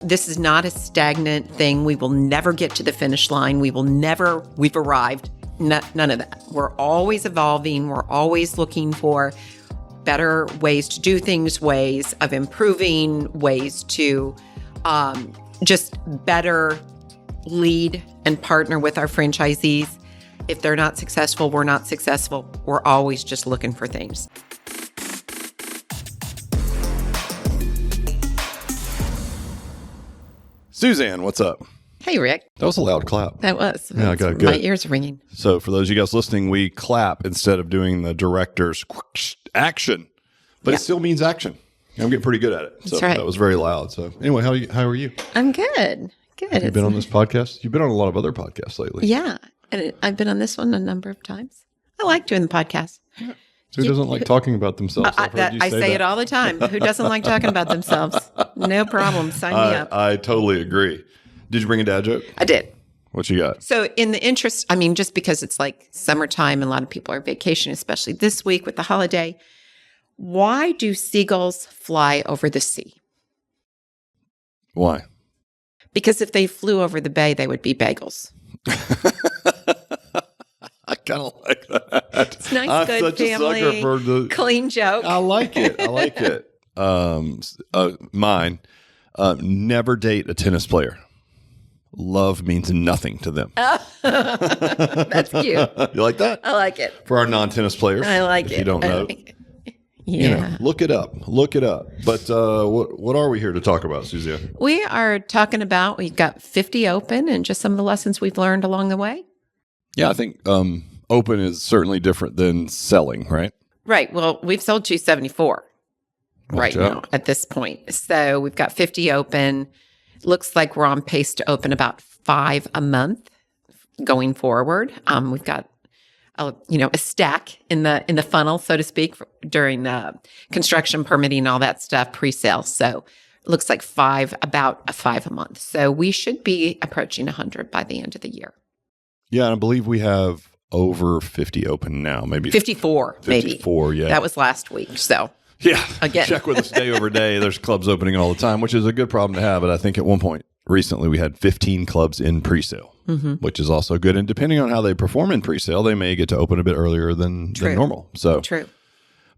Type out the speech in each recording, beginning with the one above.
This is not a stagnant thing. We will never get to the finish line. We've arrived. None of that. We're always evolving. We're always looking for better ways to do things, ways of improving, ways to just better lead and partner with our franchisees. If they're not successful, we're not successful. We're always just looking for things. Suzanne, what's up? Hey, Rick. That was a loud clap. That was. Yeah, good. My ears are ringing. So for those of you guys listening, we clap instead of doing the director's action, but it still means action. I'm getting pretty good at it. So That's right. That was very loud. So anyway, how are you? I'm good. Good. Have you been on this podcast? You've been on a lot of other podcasts lately. Yeah. And I've been on this one a number of times. I like doing the podcast. Yeah. Who doesn't like talking about themselves? I say it all the time. Who doesn't like talking about themselves? No problem. Sign me up. I totally agree. Did you bring a dad joke? I did. What you got? So in the interest, just because it's like summertime and a lot of people are vacation, especially this week with the holiday, why do seagulls fly over the sea? Why? Because if they flew over the bay, they would be bagels. I kind of like that. It's nice, I'm good family, clean joke. I like it. Mine, never date a tennis player. Love means nothing to them. That's cute. You like that? I like it. For our non-tennis players. I like it. If you don't know. Yeah. Look it up. But what are we here to talk about, Suzanne? We are talking about, we've got 50 open and just some of the lessons we've learned along the way. Yeah, I think open is certainly different than selling, right? Right. Well, we've sold 274 right now at this point. So we've got 50 open. Looks like we're on pace to open about 5 a month going forward. We've got a stack in the funnel, so to speak, during construction, permitting, all that stuff, pre-sale. So it looks like about 5 a month. So we should be approaching 100 by the end of the year. Yeah, and I believe we have over 50 open now, maybe 54, 54, yeah. That was last week. So yeah, again, check with us day over day. There's clubs opening all the time, which is a good problem to have. But I think at one point recently we had 15 clubs in pre-sale, which is also good. And depending on how they perform in pre-sale, they may get to open a bit earlier than normal. So true.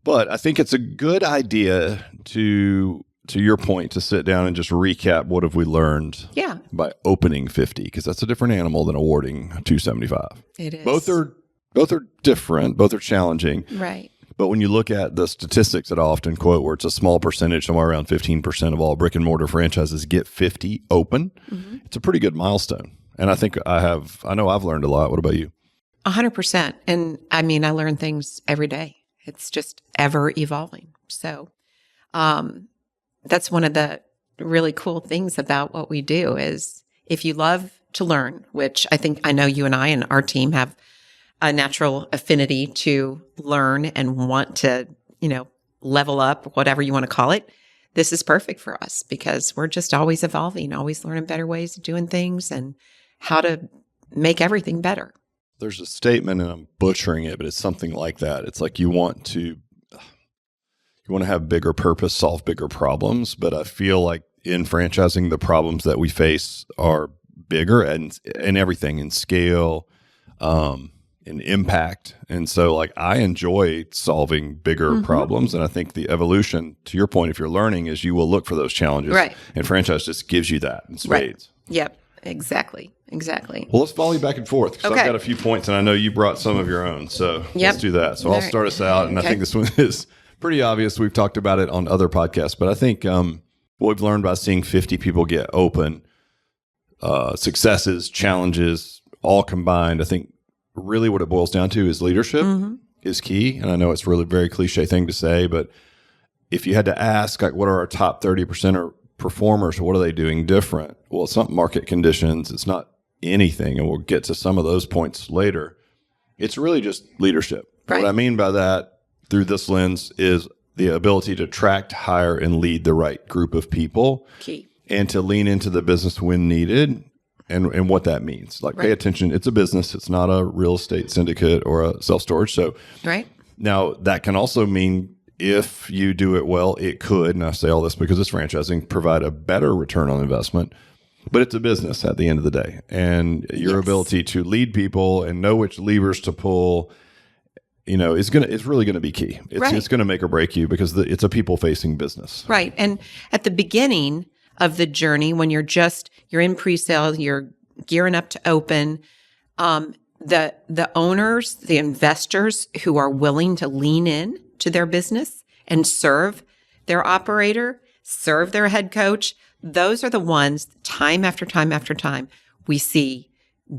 But I think it's a good idea to your point, to sit down and just recap what have we learned by opening 50, because that's a different animal than awarding 275. It is. Both are different. Both are challenging. Right. But when you look at the statistics that I often quote, where it's a small percentage, somewhere around 15% of all brick and mortar franchises get 50 open, it's a pretty good milestone. And I think I know I've learned a lot. What about you? 100%. And I learn things every day. It's just ever evolving. So, that's one of the really cool things about what we do is if you love to learn, which I know you and I and our team have a natural affinity to learn and want to, level up, whatever you want to call it. This is perfect for us because we're just always evolving, always learning better ways of doing things and how to make everything better. There's a statement, and I'm butchering it, but it's something like that. It's like you want to have bigger purpose, solve bigger problems. But I feel like in franchising, the problems that we face are bigger and everything in scale, in impact. And so like I enjoy solving bigger problems. And I think the evolution, to your point, if you're learning, is you will look for those challenges. Right. And franchise just gives you that in spades. Right. Yep. Exactly. Well, let's volley back and forth because I've got a few points and I know you brought some of your own. So let's do that. So I'll start us out. And I think this one is pretty obvious. We've talked about it on other podcasts, but I think what we've learned by seeing 50 people get open, successes, challenges, all combined, I think really what it boils down to is leadership is key. And I know it's really a very cliche thing to say, but if you had to ask, like, what are our top 30% or performers, what are they doing different? Well, it's not market conditions. It's not anything. And we'll get to some of those points later. It's really just leadership. Right. What I mean by that through this lens is the ability to attract, hire, and lead the right group of people. Key. And to lean into the business when needed and what that means. Like, pay attention. It's a business. It's not a real estate syndicate or a self-storage. So now that can also mean if you do it well, it could, and I say all this because it's franchising, provide a better return on investment. But it's a business at the end of the day. And your ability to lead people and know which levers to pull, it's really going to be key. It's going to make or break you because it's a people-facing business. Right. And at the beginning of the journey, when you're in pre-sale, you're gearing up to open, the owners, the investors who are willing to lean in to their business and serve their operator, serve their head coach, those are the ones time after time after time we see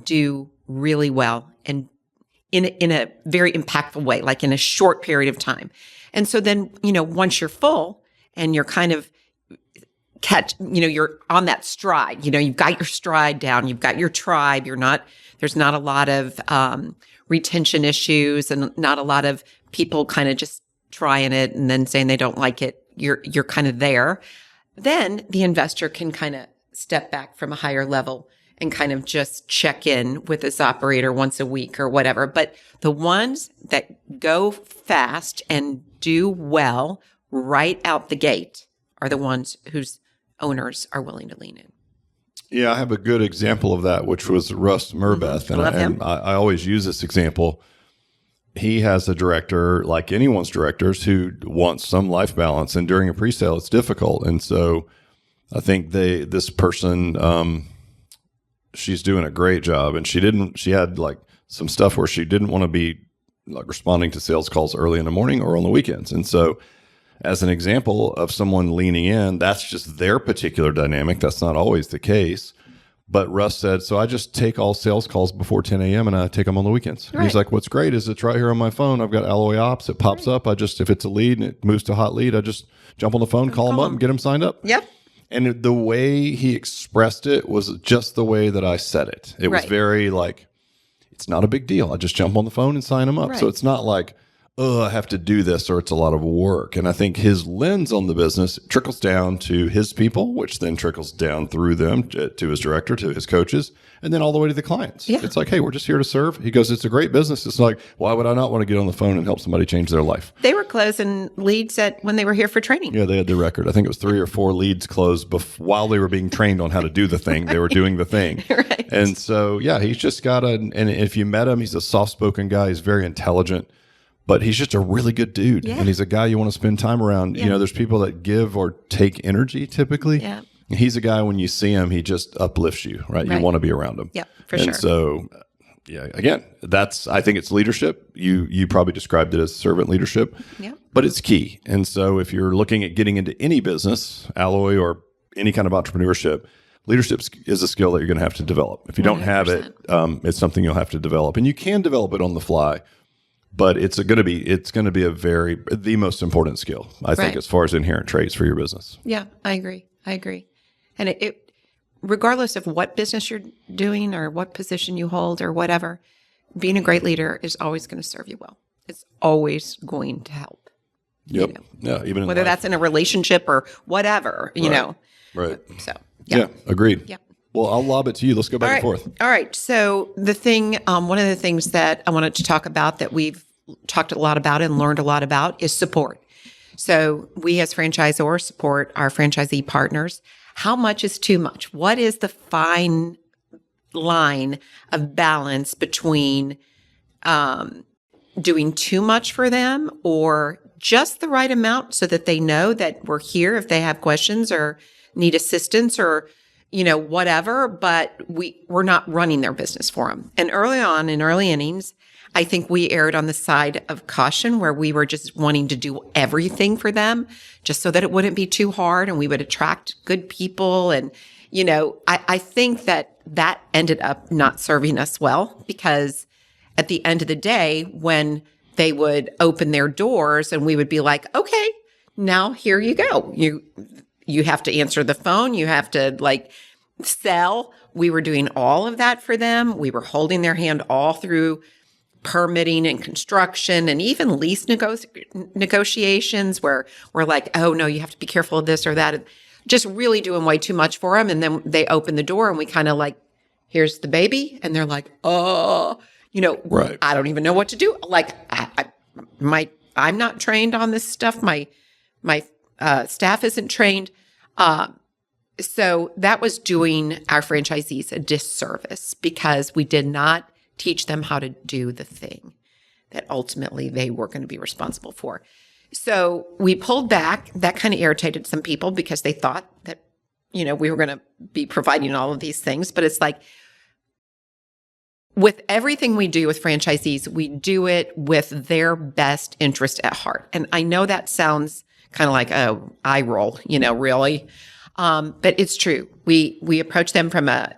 do really well and in a very impactful way, like in a short period of time. And so then, once you're full and you're kind of you're on that stride, you've got your stride down, you've got your tribe, there's not a lot of retention issues and not a lot of people kind of just trying it and then saying they don't like it. You're kind of there. Then the investor can kind of step back from a higher level and kind of just check in with this operator once a week or whatever. But the ones that go fast and do well right out the gate are the ones whose owners are willing to lean in. Yeah, I have a good example of that, which was Russ Merbeth. And I always use this example. He has a director, like anyone's directors, who wants some life balance. And during a pre-sale, it's difficult. And so I think this person, she's doing a great job. And she had like some stuff where she didn't want to be like responding to sales calls early in the morning or on the weekends. And so as an example of someone leaning in, that's just their particular dynamic. That's not always the case. But Russ said, so I just take all sales calls before 10 a.m. and I take them on the weekends. Right. And he's like, what's great is it's right here on my phone. I've got Alloy Ops. It pops up. If it's a lead and it moves to hot lead, I just jump on the phone, call them up and get them signed up. Yep. And the way he expressed it was just the way that I said it. It was very like, it's not a big deal. I just jump on the phone and sign them up. Right. So it's not like, I have to do this or it's a lot of work. And I think his lens on the business trickles down to his people, which then trickles down through them to his director, to his coaches, and then all the way to the clients. Yeah. It's like, hey, we're just here to serve. He goes, it's a great business. It's like, why would I not want to get on the phone and help somebody change their life? They were closing leads when they were here for training. Yeah, they had the record. I think it was 3 or 4 leads closed while they were being trained on how to do the thing. They were doing the thing. Right. And so, yeah, he's just got and if you met him, he's a soft-spoken guy. He's very intelligent. But he's just a really good dude. Yeah. And he's a guy you want to spend time around. Yeah. There's people that give or take energy typically. Yeah. He's a guy, when you see him, he just uplifts you, right? You want to be around him. Yeah, for sure. And so, again, I think it's leadership. You probably described it as servant leadership. Yeah. But it's key. And so if you're looking at getting into any business, Alloy or any kind of entrepreneurship, leadership is a skill that you're going to have to develop. If you don't 100%. Have it, it's something you'll have to develop. And you can develop it on the fly. But it's going to be the most important skill, I think, as far as inherent traits for your business. Yeah, I agree. And it regardless of what business you're doing or what position you hold or whatever, being a great leader is always going to serve you well. It's always going to help. Yep. Yeah. Even whether that's in a relationship or whatever, you know. Right. So yeah. Agreed. Yeah. Well, I'll lob it to you. Let's go back and forth. All right. So the thing, one of the things that I wanted to talk about that we've talked a lot about and learned a lot about is support. So we as franchisors support our franchisee partners. How much is too much? What is the fine line of balance between doing too much for them or just the right amount so that they know that we're here if they have questions or need assistance or whatever, but we're not running their business for them. And early on in early innings, I think we erred on the side of caution where we were just wanting to do everything for them just so that it wouldn't be too hard and we would attract good people. And, I think that ended up not serving us well because at the end of the day, when they would open their doors and we would be like, okay, now here you go. You have to answer the phone. You have to sell. We were doing all of that for them. We were holding their hand all through permitting and construction and even lease negotiations where we're like, oh no, you have to be careful of this or that. Just really doing way too much for them. And then they open the door and we kind of here's the baby. And they're like, oh, right. I don't even know what to do. My I'm not trained on this stuff. My staff isn't trained. So that was doing our franchisees a disservice because we did not teach them how to do the thing that ultimately they were going to be responsible for. So we pulled back. That kind of irritated some people because they thought that, we were going to be providing all of these things. But it's like, with everything we do with franchisees, we do it with their best interest at heart. And I know that sounds kind of like, oh, eye roll, really. But it's true. We approach them from a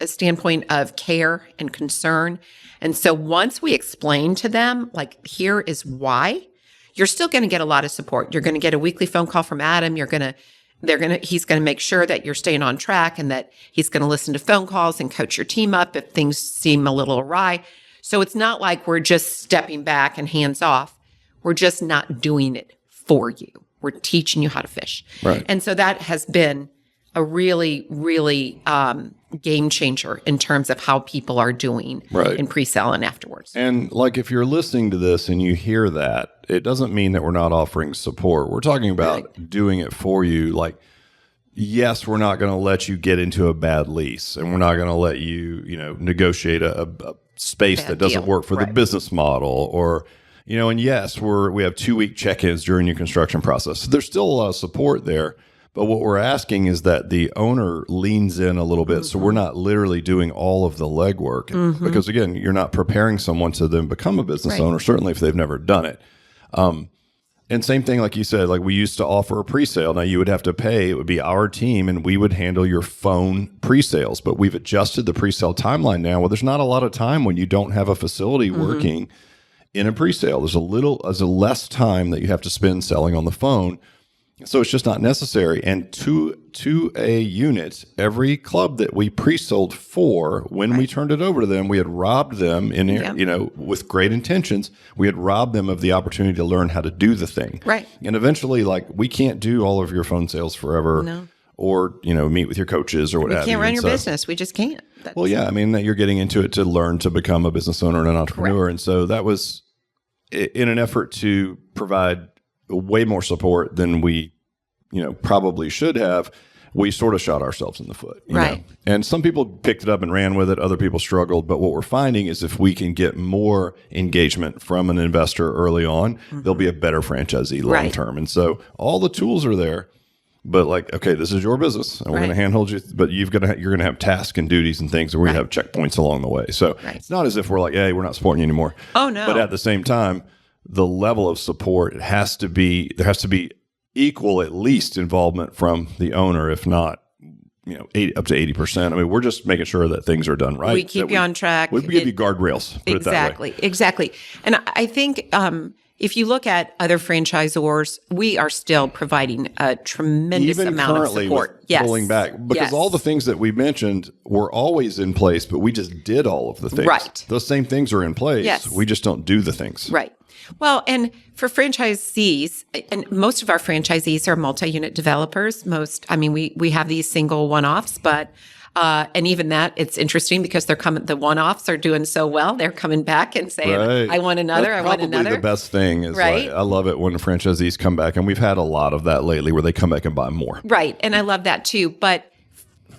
standpoint of care and concern. And so once we explain to them, like, here is why, you're still going to get a lot of support. You're going to get a weekly phone call from Adam. He's going to make sure that you're staying on track and that he's going to listen to phone calls and coach your team up if things seem a little awry. So it's not like we're just stepping back and hands off. We're just not doing it for you. We're teaching you how to fish. Right. And so that has been a really, really game changer in terms of how people are doing in pre-sale and afterwards. And like, if you're listening to this and you hear that, it doesn't mean that we're not offering support. We're talking about doing it for you. Like, yes, we're not going to let you get into a bad lease, and we're not going to let you, negotiate a space that doesn't work for the business model, or, and yes, we have 2-week check-ins during your construction process. So there's still a lot of support there. But what we're asking is that the owner leans in a little bit, so we're not literally doing all of the legwork. Because, again, you're not preparing someone to then become a business owner, certainly if they've never done it. And same thing, like you said, like, we used to offer a pre-sale. Now, you would have to pay. It would be our team, and we would handle your phone pre-sales. But we've adjusted the pre-sale timeline now. Well, there's not a lot of time when you don't have a facility working in a pre-sale. There's a less time that you have to spend selling on the phone. So it's just not necessary. And to a unit, every club that we pre-sold for, when we turned it over to them, we had robbed them with great intentions. We had robbed them of the opportunity to learn how to do the thing. Right. And eventually, like, we can't do all of your phone sales forever. No. Or, meet with your coaches or whatever. We can't run your business. We just can't. Well, yeah. I mean, that you're getting into it to learn to become a business owner and an entrepreneur. Right. And so that was in an effort to provide way more support than we, probably should have. We sort of shot ourselves in the foot. You know? And some people picked it up and ran with it. Other people struggled. But what we're finding is if we can get more engagement from an investor early on, they'll be a better franchisee long term. And so all the tools are there. But, like, okay, this is your business, and we're going to handhold you. But you're going to have tasks and duties and things, and we're going to have checkpoints along the way. So it's not as if we're like, hey, we're not supporting you anymore. Oh, no. But at the same time, the level of support, there has to be equal, at least, involvement from the owner, if not, up to 80%. I mean, we're just making sure that things are done right. We keep you on track. We give you guardrails. Exactly. And I think if you look at other franchisors, we are still providing a tremendous amount of support. Yes. Pulling back. Because all the things that we mentioned were always in place, but we just did all of the things. Right. Those same things are in place. Yes. We just don't do the things. Right. Well, and for franchisees, and most of our franchisees are multi-unit developers. We have these single one-offs, but and even that, it's interesting because the one-offs are doing so well. They're coming back and saying, I want another, I want another. Probably the best thing is, like, I love it when franchisees come back, and we've had a lot of that lately where they come back and buy more. Right. And I love that too. But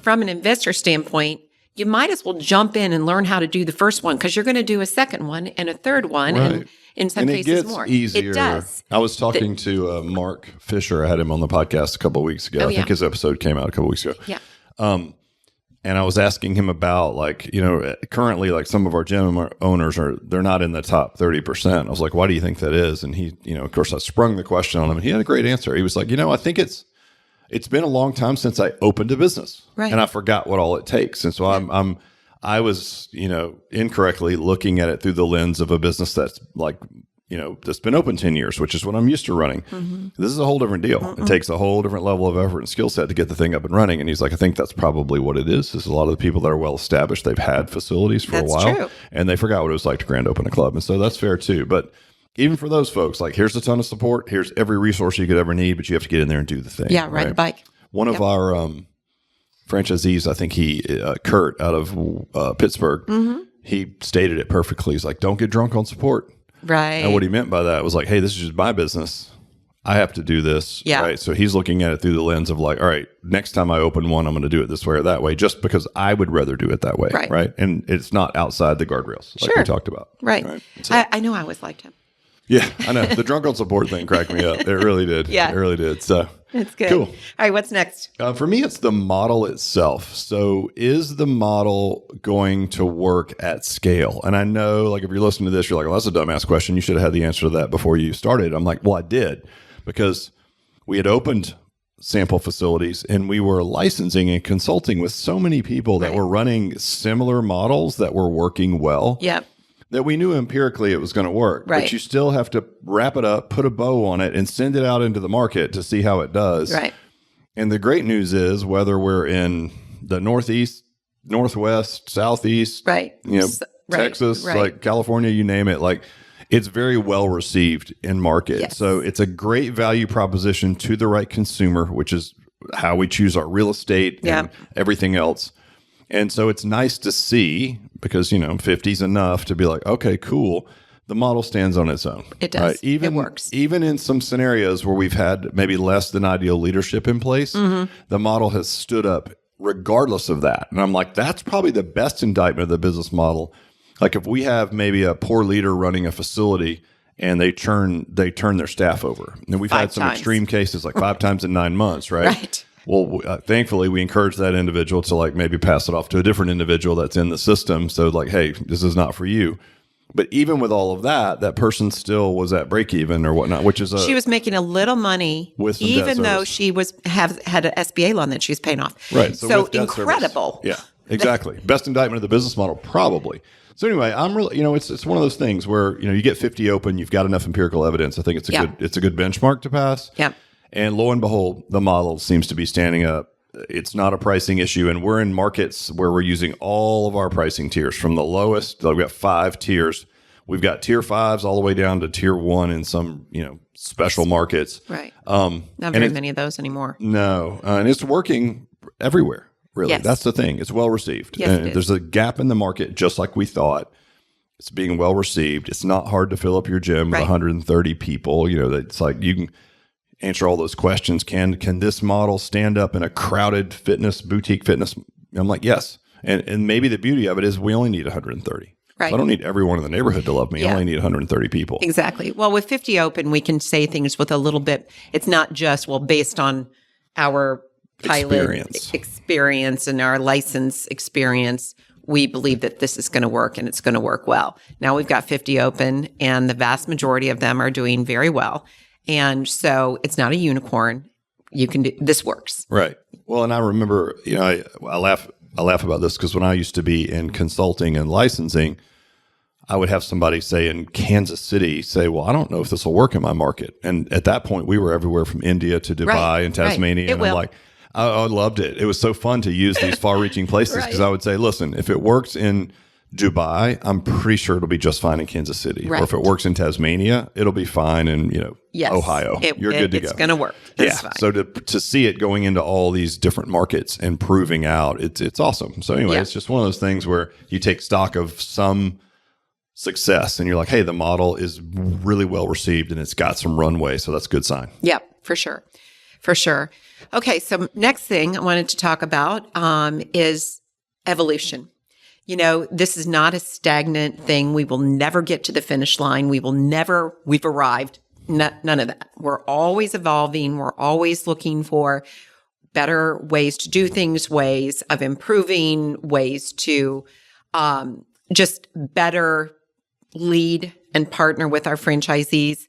from an investor standpoint, you might as well jump in and learn how to do the first one, because you're going to do a second one and a third one. And in some cases more. Easier. It does. I was talking to Mark Fisher. I had him on the podcast a couple of weeks ago. I think his episode came out a couple of weeks ago. Yeah. And I was asking him about, like, currently, like, some of our gym owners they're not in the top 30%. I was like, why do you think that is? And he, of course, I sprung the question on him, and he had a great answer. He was like, I think it's been a long time since I opened a business, and I forgot what all it takes. And so I was, incorrectly looking at it through the lens of a business that's, like, that's been open 10 years, which is what I'm used to running. This is a whole different deal. It takes a whole different level of effort and skill set to get the thing up and running. And he's like, I think that's probably what it is. Is a lot of the people that are well established, they've had facilities for a while, and they forgot what it was like to grand open a club. And so that's fair too. But even for those folks, like, here's a ton of support. Here's every resource you could ever need, but you have to get in there and do the thing. Yeah, ride the bike. One of our franchisees, I think Kurt out of Pittsburgh, he stated it perfectly. He's like, don't get drunk on support. Right. And what he meant by that was like, hey, this is just my business. I have to do this. Yeah. Right. So he's looking at it through the lens of like, all right, next time I open one, I'm going to do it this way or that way, just because I would rather do it that way. Right. Right. And it's not outside the guardrails like we talked about. Right. So, I know I always liked him. Yeah, I know. The drunk on support thing cracked me up. It really did. Yeah. It really did. So it's good. Cool. All right. What's next? For me, it's the model itself. So is the model going to work at scale? And I know, like, if you're listening to this, you're like, well, that's a dumbass question. You should have had the answer to that before you started. I'm like, well, I did, because we had opened sample facilities and we were licensing and consulting with so many people that were running similar models that were working well. Yep. That we knew empirically it was going to work. Right. But you still have to wrap it up, put a bow on it, and send it out into the market to see how it does. Right. And the great news is, whether we're in the Northeast, Northwest, Southeast, right, Texas, like California, you name it, like, it's very well received in market. Yes. So it's a great value proposition to the right consumer, which is how we choose our real estate and everything else. And so it's nice to see, because, 50 is enough to be like, okay, cool. The model stands on its own. It does. Right? It works. Even in some scenarios where we've had maybe less than ideal leadership in place, the model has stood up regardless of that. And I'm like, that's probably the best indictment of the business model. Like, if we have maybe a poor leader running a facility and they turn their staff over. And we've had some extreme cases, like 5 times in 9 months, right? Right. Well, thankfully, we encourage that individual to, like, maybe pass it off to a different individual that's in the system. So, like, hey, this is not for you. But even with all of that, that person still was at break even or whatnot, which is she was making a little money, even though she had an SBA loan that she was paying off. Right. So incredible. Service. Yeah, exactly. Best indictment of the business model, probably. So anyway, I'm really, it's one of those things where, you get 50 open, you've got enough empirical evidence. I think it's a good benchmark to pass. Yeah. And lo and behold, the model seems to be standing up. It's not a pricing issue. And we're in markets where we're using all of our pricing tiers from the lowest. We've got 5 tiers. We've got tier 5s all the way down to tier 1 in some, special markets. Right. Not very many of those anymore. No. And it's working everywhere, really. Yes. That's the thing. It's well received. Yes, and there's a gap in the market, just like we thought. It's being well received. It's not hard to fill up your gym with 130 people. It's like you can answer all those questions. Can this model stand up in a crowded boutique fitness? I'm like, yes. And maybe the beauty of it is we only need 130. Right. So I don't need everyone in the neighborhood to love me. I only need 130 people. Exactly. Well, with 50 open, we can say things with a little bit. It's not just, based on our pilot experience and our license experience, we believe that this is going to work and it's going to work well. Now we've got 50 open, and the vast majority of them are doing very well. And so it's not a unicorn. You can do, this works. Right. Well, and I remember, I laugh about this because when I used to be in consulting and licensing, I would have somebody say in Kansas City say, well, I don't know if this will work in my market. And at that point, we were everywhere from India to Dubai and Tasmania. Right. And I'm like, I loved it. It was so fun to use these far-reaching places because I would say, listen, if it works in Dubai, I'm pretty sure it'll be just fine in Kansas City. Right. Or if it works in Tasmania, it'll be fine in, Ohio. You're good to go. It's going to work. That's fine. So to see it going into all these different markets and proving out, it's awesome. So anyway, it's just one of those things where you take stock of some success and you're like, hey, the model is really well received and it's got some runway. So that's a good sign. Yeah, for sure. For sure. Okay. So next thing I wanted to talk about is evolution. This is not a stagnant thing. We will never get to the finish line. we've arrived. None of that. We're always evolving. We're always looking for better ways to do things, ways of improving, ways to just better lead and partner with our franchisees.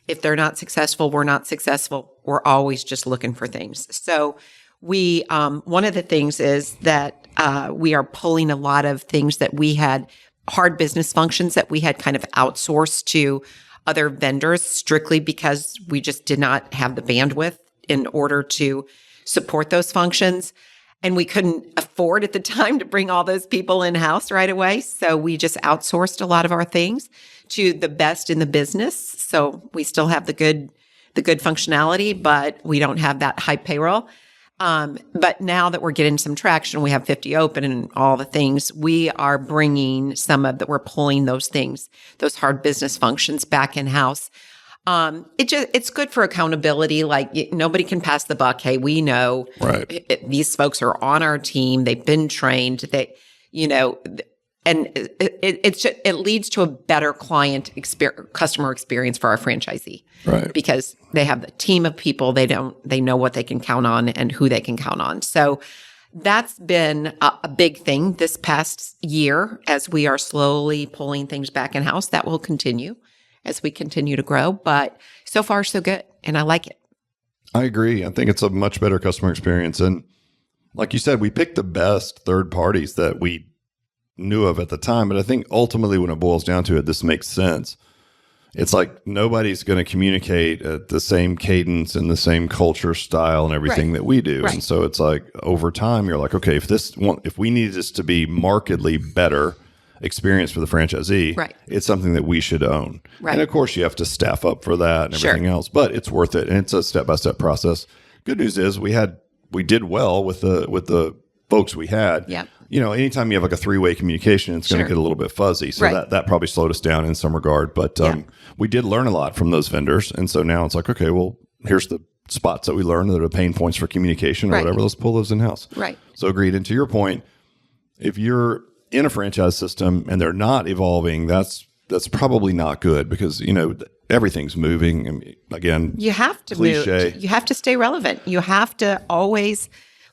If they're not successful, we're not successful. We're always just looking for things. So we, one of the things is that we are pulling a lot of things that we had, hard business functions that we had kind of outsourced to other vendors strictly because we just did not have the bandwidth in order to support those functions. And we couldn't afford at the time to bring all those people in-house right away. So we just outsourced a lot of our things to the best in the business. So we still have the good functionality, but we don't have that high payroll. But now that we're getting some traction, we have 50 open and all the things, we are bringing we're pulling those things, those hard business functions back in house. It's good for accountability. Like nobody can pass the buck. Hey, we know these folks are on our team. They've been trained. And it leads to a better customer experience for our franchisee, right? Because they have the team of people they know what they can count on and who they can count on. So that's been a big thing this past year as we are slowly pulling things back in house. That will continue as we continue to grow, but so far so good, and I like it. I agree. I think it's a much better customer experience, and like you said, we picked the best third parties that we knew of at the time, but I think ultimately when it boils down to it, this makes sense. It's like nobody's going to communicate at the same cadence and the same culture, style, and everything that we do. Right. And so it's like over time, you're like, okay, if we need this to be markedly better experience for the franchisee, it's something that we should own. Right. And of course, you have to staff up for that and everything else, but it's worth it, and it's a step-by-step process. Good news is we did well with the folks we had. Yeah. Anytime you have like a three-way communication, it's going to get a little bit fuzzy. So that probably slowed us down in some regard. But we did learn a lot from those vendors. And so now it's like, okay, well, here's the spots that we learned that are pain points for communication or whatever. Let's pull those in-house. Right. So agreed. And to your point, if you're in a franchise system and they're not evolving, that's probably not good because, everything's moving. I mean, again, you have to cliche. You have to stay relevant. You have to always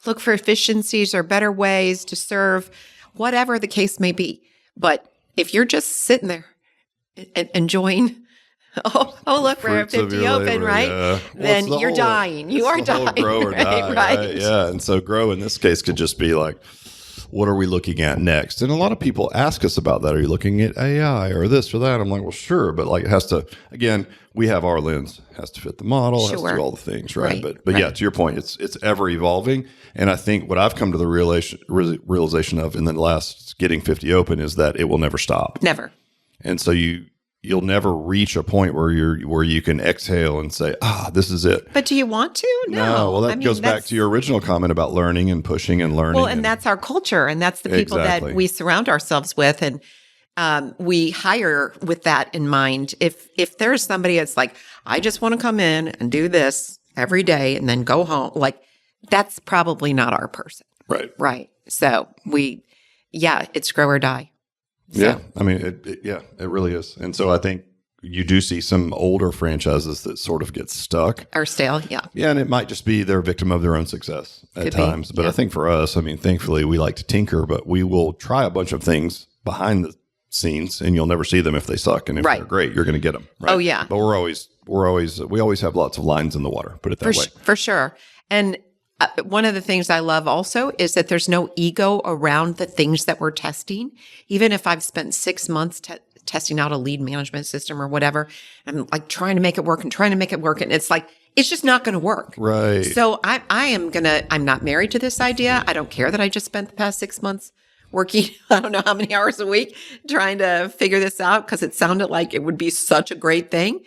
look for efficiencies or better ways to serve, whatever the case may be. But if you're just sitting there and enjoying, look, we're at 50 open, right? Yeah. Then you're dying. You are dying. Grow or die, right? Yeah. And so grow in this case could just be like, what are we looking at next? And a lot of people ask us about that. Are you looking at AI or this or that? I'm like, well, sure. But like it has to, again, we have our lens, it has to fit the model, has to do all the things, right? But yeah, to your point, it's ever evolving. And I think what I've come to the realization of in the last getting 50 open is that it will never stop. Never. And so you'll never reach a point where you can exhale and say, this is it. But do you want to? No. Well, that goes back to your original comment about learning and pushing and learning. Well, and that's our culture, and that's the people that we surround ourselves with, and we hire with that in mind. If there's somebody that's like, I just want to come in and do this every day and then go home, like that's probably not our person. Right. Right. So it's grow or die. So. Yeah. I mean, it really is. And so I think you do see some older franchises that sort of get stuck. Or stale, yeah. Yeah, and it might just be they're a victim of their own success at times. But I think for us, I mean, thankfully we like to tinker, but we will try a bunch of things behind the scenes and you'll never see them if they suck. And if they're great, you're going to get them. Right? Oh, yeah. But we always have lots of lines in the water, put it that way. For sure. And one of the things I love also is that there's no ego around the things that we're testing. Even if I've spent 6 months testing out a lead management system or whatever, I'm like trying to make it work. And it's like, it's just not going to work. Right. So I'm not married to this idea. I don't care that I just spent the past 6 months working, I don't know how many hours a week trying to figure this out because it sounded like it would be such a great thing.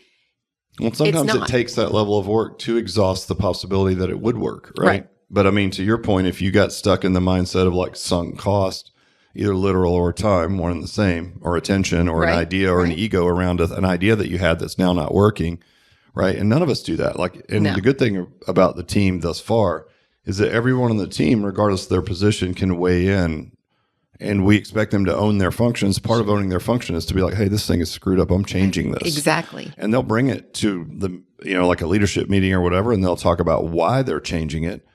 Well, sometimes it takes that level of work to exhaust the possibility that it would work, right? But I mean, to your point, if you got stuck in the mindset of like sunk cost, either literal or time, one and the same, or attention or an idea or an ego around an idea that you had that's now not working, right? And none of us do that. The good thing about the team thus far is that everyone on the team, regardless of their position, can weigh in. And we expect them to own their functions. Part of owning their function is to be like, hey, this thing is screwed up. I'm changing this. Exactly. And they'll bring it to like a leadership meeting or whatever, and they'll talk about why they're changing it.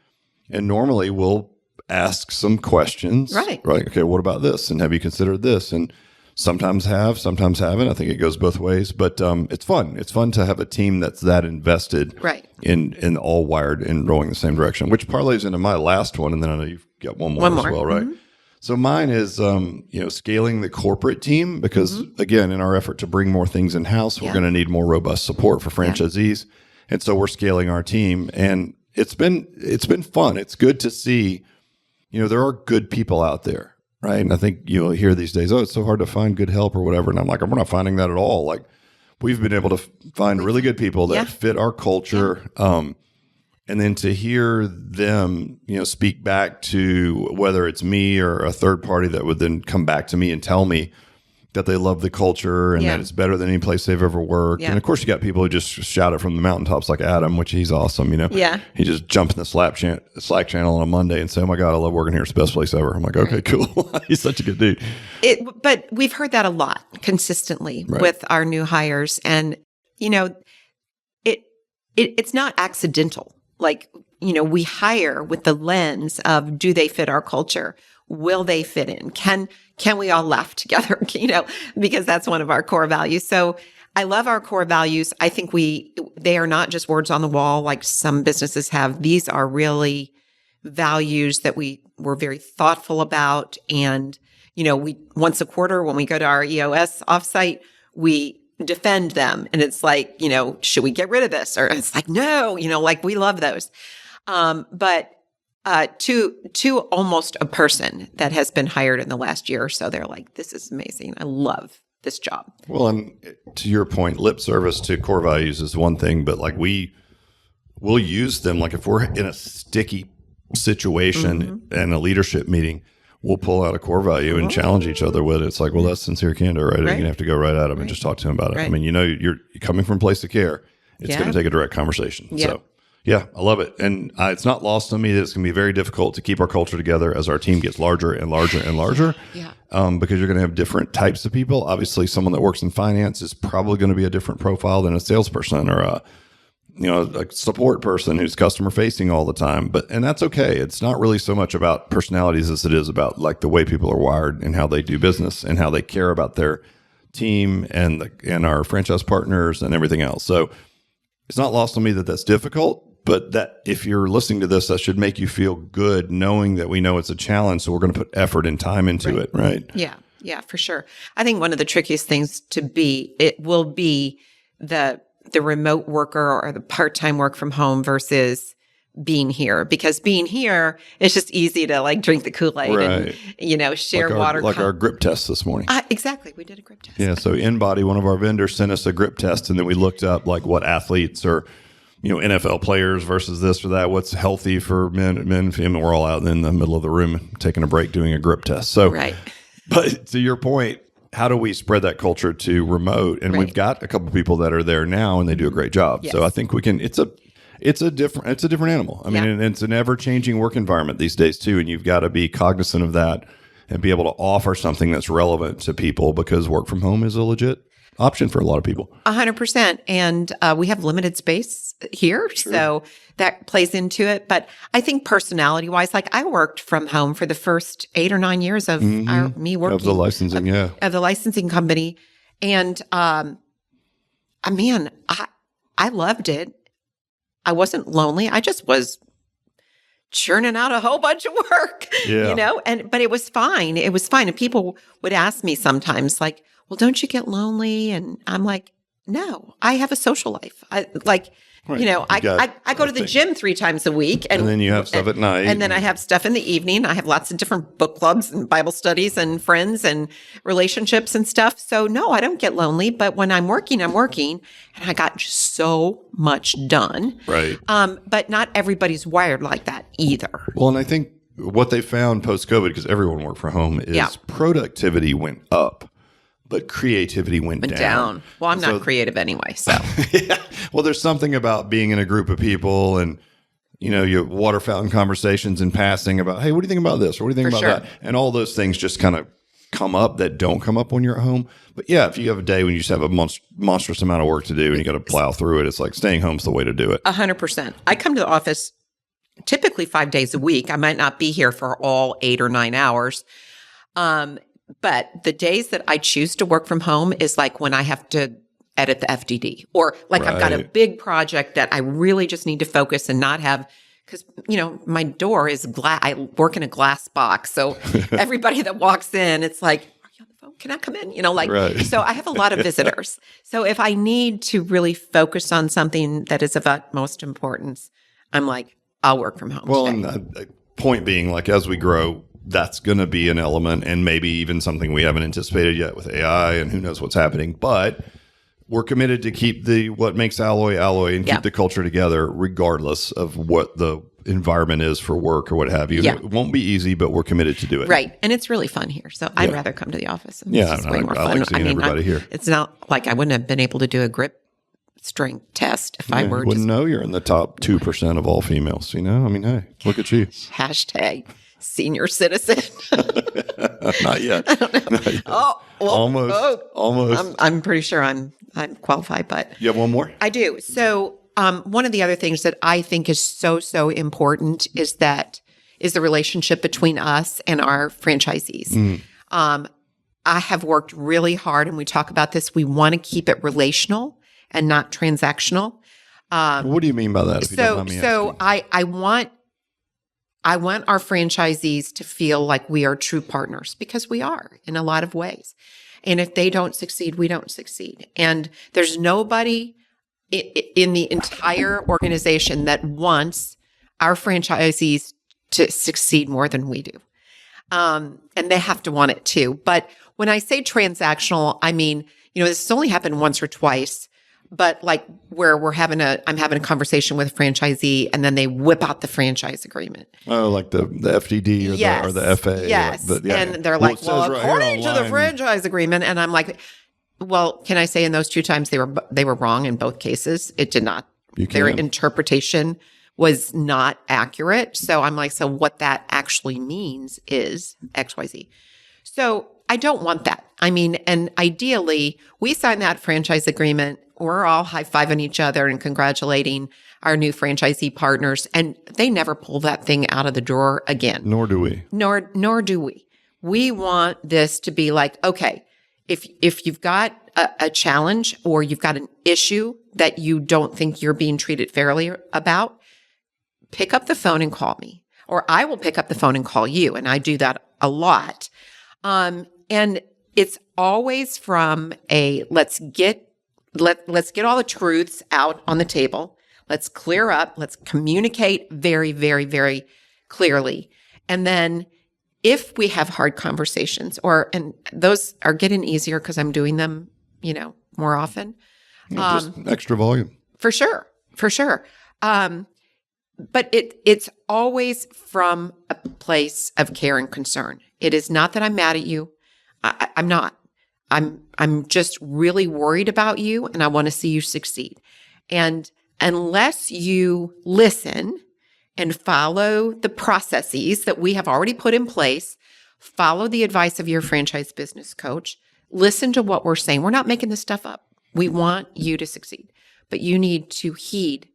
And normally we'll ask some questions. Right. Okay, what about this? And have you considered this? And sometimes have, sometimes haven't. I think it goes both ways. But it's fun. It's fun to have a team that's that invested in all wired and rowing the same direction, which parlays into my last one. And then I know you've got one more as well, right? Mm-hmm. So mine is, scaling the corporate team because, again, in our effort to bring more things in-house, we're going to need more robust support for franchisees. And so we're scaling our team. And it's been fun. It's good to see, there are good people out there, right? And I think you'll hear these days, it's so hard to find good help or whatever. And I'm like, we're not finding that at all. Like, we've been able to find really good people that fit our culture. And then to hear them, speak back to whether it's me or a third party that would then come back to me and tell me that they love the culture and that it's better than any place they've ever worked. Yeah. And of course, you got people who just shout it from the mountaintops like Adam, which he's awesome, Yeah. He just jumps in the Slack channel on a Monday and say, "Oh my God, I love working here. It's the best place ever." I'm like, okay, cool. He's such a good dude. But we've heard that a lot consistently with our new hires. And, it's not accidental. Like, we hire with the lens of, do they fit our culture? Will they fit in? Can we all laugh together? Because that's one of our core values. So I love our core values. I think they are not just words on the wall like some businesses have. These are really values that we're very thoughtful about. And, we once a quarter when we go to our EOS offsite, we defend them. And it's like, should we get rid of this? Or it's like, no, we love those. But to almost a person that has been hired in the last year or so, they're like, this is amazing. I love this job. Well, and to your point, lip service to core values is one thing, but like we'll use them. Like if we're in a sticky situation and a leadership meeting, we'll pull out a core value and challenge each other with it. It's like, well, that's sincere candor, right? You're going to have to go right at them and just talk to them about it. Right. I mean, you're coming from a place of care. It's going to take a direct conversation. Yeah. So, yeah, I love it. And it's not lost on me that it's going to be very difficult to keep our culture together as our team gets larger and larger and larger. Because you're going to have different types of people. Obviously, someone that works in finance is probably going to be a different profile than a salesperson or a support person who's customer facing all the time. And that's okay. It's not really so much about personalities as it is about like the way people are wired and how they do business and how they care about their team and our franchise partners and everything else. So it's not lost on me that that's difficult, but that if you're listening to this, that should make you feel good knowing that we know it's a challenge. So we're going to put effort and time into it. Right. Yeah, for sure. I think one of the trickiest things will be the remote worker or the part-time work from home versus being here, because being here, it's just easy to like drink the Kool-Aid and, share like water. Like our grip test this morning. Exactly. We did a grip test. Yeah. So InBody, one of our vendors, sent us a grip test, and then we looked up like what athletes or, NFL players versus this or that, what's healthy for men, and we're all out in the middle of the room taking a break doing a grip test. So, but to your point, how do we spread that culture to remote? And we've got a couple of people that are there now and they do a great job. Yes. So I think we can, it's a different animal. I mean, and it's an ever changing work environment these days too. And you've got to be cognizant of that and be able to offer something that's relevant to people, because work from home is a legit option for a lot of people. 100%. And we have limited space here. Sure. So that plays into it. But I think personality wise, like I worked from home for the first 8 or 9 years of me working. Of the licensing, of the licensing company. And I loved it. I wasn't lonely. I just was churning out a whole bunch of work, but it was fine. It was fine. And people would ask me sometimes like, well, don't you get lonely? And I'm like, no, I have a social life. I go to the gym 3 times a week. And then you have stuff at night. And then I have stuff in the evening. I have lots of different book clubs and Bible studies and friends and relationships and stuff. So no, I don't get lonely. But when I'm working. And I got just so much done. Right. But not everybody's wired like that either. Well, and I think what they found post-COVID, because everyone worked from home, is productivity went up. But creativity went down. Well, I'm not creative anyway, so. Well, there's something about being in a group of people and, your water fountain conversations in passing about, hey, what do you think about this? Or what do you think about that? And all those things just kind of come up that don't come up when you're at home. But yeah, if you have a day when you just have a monstrous amount of work to do and you got to plow through it, it's like staying home's the way to do it. 100%. I come to the office typically 5 days a week. I might not be here for all 8 or 9 hours. But the days that I choose to work from home is like when I have to edit the FDD, or like I've got a big project that I really just need to focus and not have, because, my door is glass. I work in a glass box. So everybody that walks in, it's like, are you on the phone? Can I come in? So I have a lot of visitors. So if I need to really focus on something that is of utmost importance, I'm like, I'll work from home. Well, today. And the point being, like, as we grow, that's going to be an element, and maybe even something we haven't anticipated yet with AI and who knows what's happening. But we're committed to keep what makes Alloy and keep the culture together regardless of what the environment is for work or what have you. It won't be easy, but we're committed to do it. Right. And it's really fun here. So I'd rather come to the office. And it's just way more fun. Like seeing everybody here. It's not like I wouldn't have been able to do a grip strength test if I were you wouldn't know you're in the top 2% of all females, I mean, hey, look at you. Hashtag senior citizen. Not yet. Not yet. Oh, well, almost. I'm pretty sure I'm qualified, but you have one more? I do. So one of the other things that I think is so important is the relationship between us and our franchisees. I have worked really hard, and we talk about this. We want to keep it relational and not transactional. What do you mean by that? So I want our franchisees to feel like we are true partners, because we are in a lot of ways. And if they don't succeed, we don't succeed. And there's nobody in the entire organization that wants our franchisees to succeed more than we do. And they have to want it too. But when I say transactional, I mean, this has only happened once or twice, but like where I'm having a conversation with a franchisee and then they whip out the franchise agreement. Oh, like the FTD or the FA. Yes. And they're like, according to the franchise agreement. And I'm like, well, can I say in those 2 times they were wrong in both cases? It did not. Their interpretation was not accurate. So I'm like, so what that actually means is XYZ. So I don't want that. I mean, and ideally, we sign that franchise agreement. We're all high-fiving each other and congratulating our new franchisee partners, and they never pull that thing out of the drawer again. Nor do we. Nor do we. We want this to be like, okay, if you've got a challenge or you've got an issue that you don't think you're being treated fairly about, pick up the phone and call me, or I will pick up the phone and call you, and I do that a lot. And it's always from let's get all the truths out on the table. Let's clear up. Let's communicate very, very, very clearly. And then if we have hard conversations, and those are getting easier because I'm doing them, more often. Just extra volume. For sure. But it's always from a place of care and concern. It is not that I'm mad at you. I'm not. I'm just really worried about you, and I want to see you succeed. And unless you listen and follow the processes that we have already put in place, follow the advice of your franchise business coach, listen to what we're saying. We're not making this stuff up. We want you to succeed, but you need to heed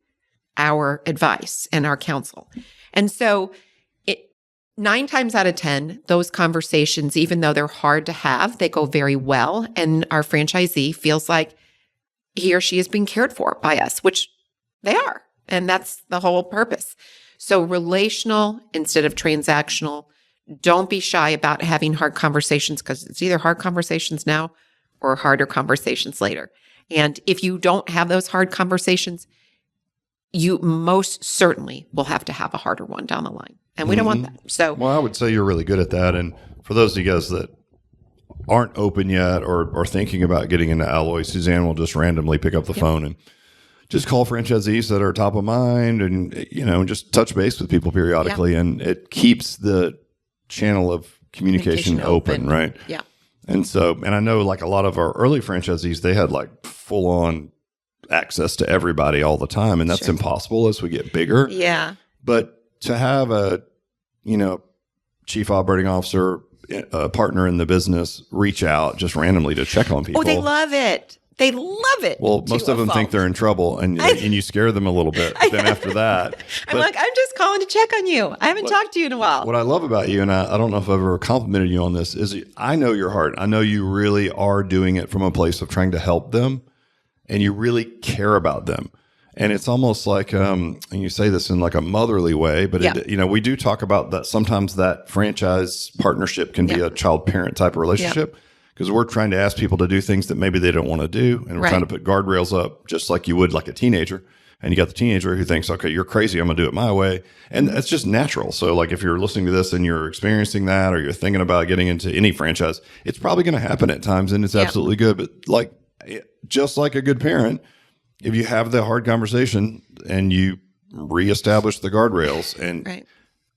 our advice and our counsel. And so 9 times out of 10, those conversations, even though they're hard to have, they go very well. And our franchisee feels like he or she is being cared for by us, which they are. And that's the whole purpose. So relational instead of transactional. Don't be shy about having hard conversations, because it's either hard conversations now or harder conversations later. And if you don't have those hard conversations, you most certainly will have to have a harder one down the line. And we don't want that. So, well, I would say you're really good at that. And for those of you guys that aren't open yet or thinking about getting into Alloy, Suzanne will just randomly pick up the phone and just call franchisees that are top of mind and, just touch base with people periodically. Yeah. And it keeps the channel of communication open, right? Yeah. And so, and I know like a lot of our early franchisees, they had like full on access to everybody all the time. And that's impossible as we get bigger. Yeah. But to have a, chief operating officer, a partner in the business, reach out just randomly to check on people. Oh, they love it. They love it. Well, most of them think they're in trouble, and you scare them a little bit. But then after that, I'm just calling to check on you. I haven't talked to you in a while. What I love about you, and I don't know if I've ever complimented you on this, is I know your heart. I know you really are doing it from a place of trying to help them, and you really care about them. And it's almost like, and you say this in like a motherly way, but we do talk about that. Sometimes that franchise partnership can be a child-parent type of relationship. Yeah. Because we're trying to ask people to do things that maybe they don't want to do. And we're trying to put guardrails up just like you would like a teenager. And you got the teenager who thinks, okay, you're crazy. I'm going to do it my way. And that's just natural. So like if you're listening to this and you're experiencing that or you're thinking about getting into any franchise, it's probably going to happen at times and it's absolutely good. But like just like a good parent, if you have the hard conversation and you reestablish the guardrails and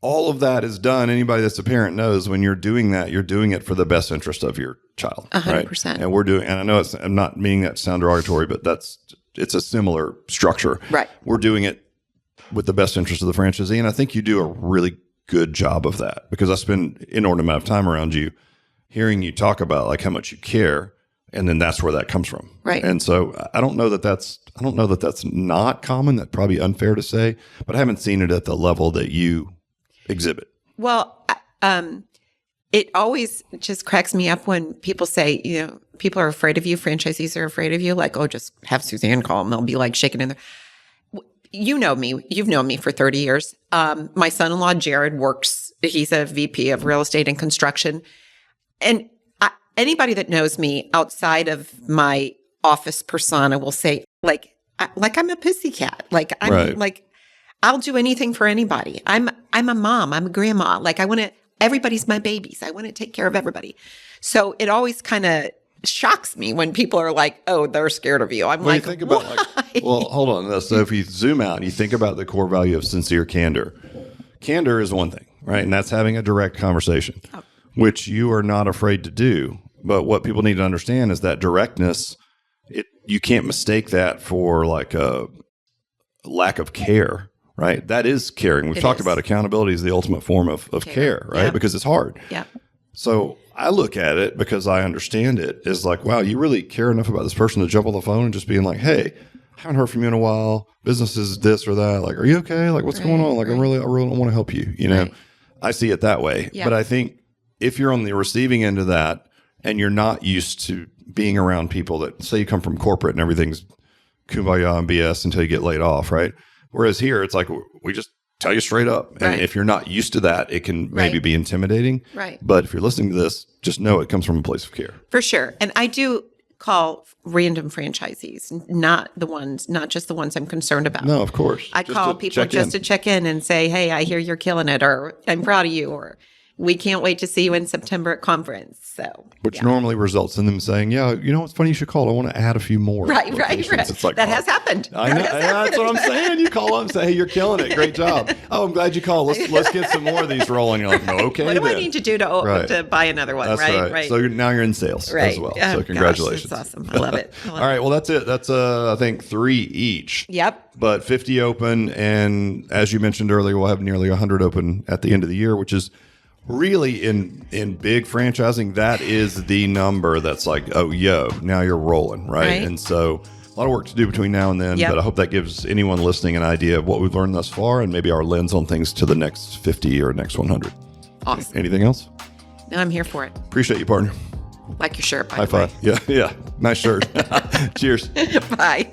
all of that is done, anybody that's a parent knows when you're doing that, you're doing it for the best interest of your child. 100%. Right? And I know I'm not meaning that to sound derogatory, but it's a similar structure. Right. We're doing it with the best interest of the franchisee. And I think you do a really good job of that because I spend an inordinate amount of time around you, hearing you talk about like how much you care. And then that's where that comes from. Right. And so I don't know that that's not common. That's probably unfair to say, but I haven't seen it at the level that you exhibit. Well, it always just cracks me up when people say, people are afraid of you, franchisees are afraid of you, like, oh, just have Suzanne call them. They'll be like shaking in there. You know me. You've known me for 30 years. My son-in-law, Jared, he's a VP of real estate and construction. And anybody that knows me outside of my office persona will say, like I'm a pussycat. Like I'm like, I'll do anything for anybody. I'm a mom. I'm a grandma. Like everybody's my babies. I want to take care of everybody. So it always kind of shocks me when people are like, oh, they're scared of you. I'm like, you think about well, hold on. So if you zoom out and you think about the core value of sincere candor, candor is one thing, right? And that's having a direct conversation, which you are not afraid to do. But what people need to understand is that directness, you can't mistake that for like a lack of care, right? That is caring. We've talked about accountability is the ultimate form of care, right? Yeah. Because it's hard. Yeah. So I look at it because I understand it is like, wow, you really care enough about this person to jump on the phone and just being like, hey, haven't heard from you in a while. Business is this or that. Like, are you okay? Like, what's going on? Like, I really want to help you. I see it that way. Yeah. But I think if you're on the receiving end of that, and you're not used to being around people that say you come from corporate and everything's kumbaya and BS until you get laid off, right? Whereas here, it's like we just tell you straight up. And if you're not used to that, it can maybe be intimidating. Right. But if you're listening to this, just know it comes from a place of care. For sure. And I do call random franchisees, not just the ones I'm concerned about. No, of course. I call people just to check in and say, hey, I hear you're killing it, or I'm proud of you, or we can't wait to see you in September at conference. Which normally results in them saying, yeah, what's funny, you should call. I want to add a few more. Right. It's like, that has happened. I know. That's what I'm saying. You call up and say, hey, you're killing it. Great job. Oh, I'm glad you called. Let's get some more of these rolling. You're like, no, okay. What do I need to do to buy another one? That's right. So now you're in sales as well. So congratulations. Gosh, that's awesome. I love it. All right. Well, that's it. That's, I think, 3 each. Yep. But 50 open. And as you mentioned earlier, we'll have nearly 100 open at the end of the year, which is really in big franchising, that is the number that's like, oh, now you're rolling, right? And so a lot of work to do between now and then, but I hope that gives anyone listening an idea of what we've learned thus far and maybe our lens on things to the next 50 or next 100. Awesome. Anything else? No, I'm here for it. Appreciate you, partner. Like your shirt, by High five. Yeah. Nice shirt. Cheers. Bye.